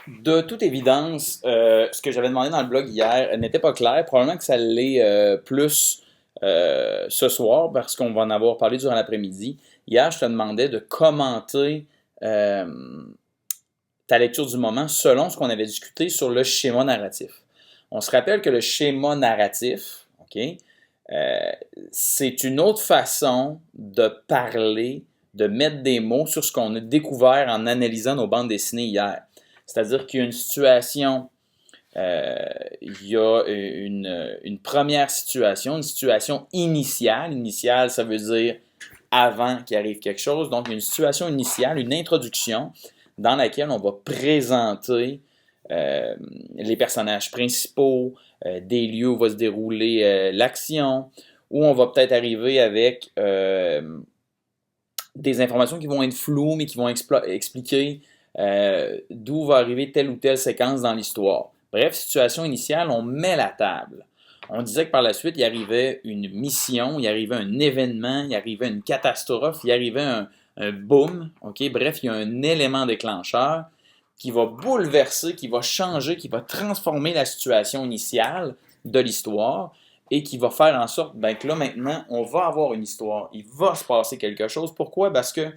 De toute évidence, ce que j'avais demandé dans le blog hier n'était pas clair. Probablement que ça l'est plus ce soir parce qu'on va en avoir parlé durant l'après-midi. Hier, je te demandais de commenter ta lecture du moment selon ce qu'on avait discuté sur le schéma narratif. On se rappelle que le schéma narratif, OK, c'est une autre façon de parler, de mettre des mots sur ce qu'on a découvert en analysant nos bandes dessinées hier. C'est-à-dire qu'il y a une situation, il y a une première situation, une situation initiale. Initiale, ça veut dire avant qu'il arrive quelque chose. Donc, il y a une situation initiale, une introduction dans laquelle on va présenter les personnages principaux, des lieux où va se dérouler l'action, où on va peut-être arriver avec des informations qui vont être floues, mais qui vont expliquer d'où va arriver telle ou telle séquence dans l'histoire. Bref, situation initiale, on met la table. On disait que par la suite, il arrivait une mission, il arrivait un événement, il arrivait une catastrophe, il arrivait un boom. Okay? Bref, il y a un élément déclencheur qui va bouleverser, qui va changer, qui va transformer la situation initiale de l'histoire et qui va faire en sorte que là, maintenant, on va avoir une histoire. Il va se passer quelque chose. Pourquoi? Parce que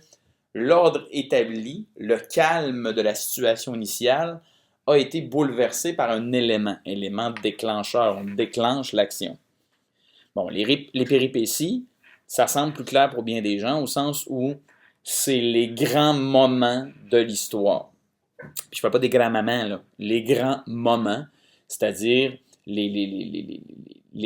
l'ordre établi, le calme de la situation initiale, a été bouleversé par un élément déclencheur. On déclenche l'action. Bon, les péripéties, ça semble plus clair pour bien des gens au sens où c'est les grands moments de l'histoire. Puis je ne parle pas des grands moments, là. Les grands moments, c'est-à-dire les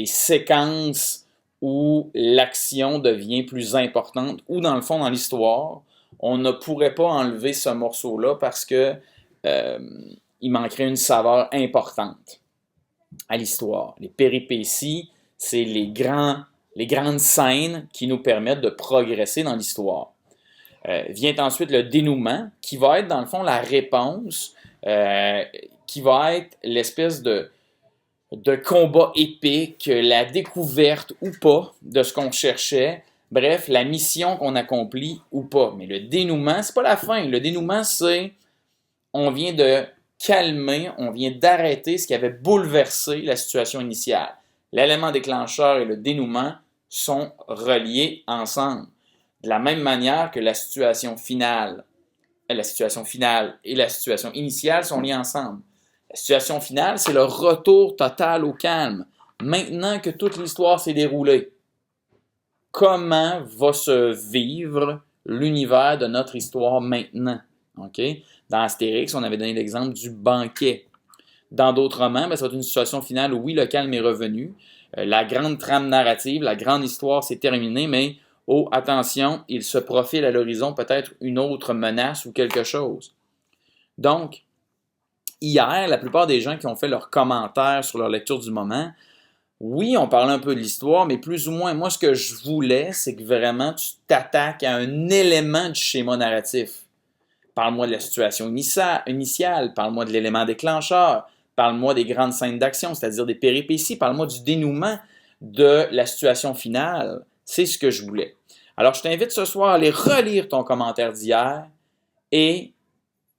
séquences où l'action devient plus importante, ou dans le fond, dans l'histoire, on ne pourrait pas enlever ce morceau-là parce que il manquerait une saveur importante à l'histoire. Les péripéties, c'est les grandes scènes qui nous permettent de progresser dans l'histoire. Vient ensuite le dénouement, qui va être dans le fond la réponse, qui va être l'espèce de combat épique, la découverte ou pas de ce qu'on cherchait, bref, la mission qu'on accomplit ou pas. Mais le dénouement, c'est pas la fin. Le dénouement, c'est on vient de calmer, on vient d'arrêter ce qui avait bouleversé la situation initiale. L'élément déclencheur et le dénouement sont reliés ensemble. De la même manière que la situation finale et la situation initiale sont liées ensemble. La situation finale, c'est le retour total au calme. Maintenant que toute l'histoire s'est déroulée, comment va se vivre l'univers de notre histoire maintenant? Okay? Dans Astérix, on avait donné l'exemple du banquet. Dans d'autres romans, ça va être une situation finale où oui, le calme est revenu. La grande trame narrative, la grande histoire s'est terminée, mais oh, attention, il se profile à l'horizon peut-être une autre menace ou quelque chose. Donc, hier, la plupart des gens qui ont fait leurs commentaires sur leur lecture du moment, oui, on parlait un peu de l'histoire, mais plus ou moins, moi, ce que je voulais, c'est que vraiment tu t'attaques à un élément du schéma narratif. Parle-moi de la situation initiale, parle-moi de l'élément déclencheur, parle-moi des grandes scènes d'action, c'est-à-dire des péripéties, parle-moi du dénouement de la situation finale. C'est ce que je voulais. Alors, je t'invite ce soir à aller relire ton commentaire d'hier et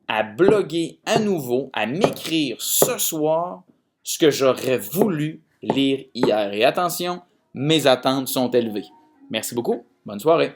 à bloguer à nouveau, à m'écrire ce soir ce que j'aurais voulu lire hier. Et attention, mes attentes sont élevées. Merci beaucoup. Bonne soirée.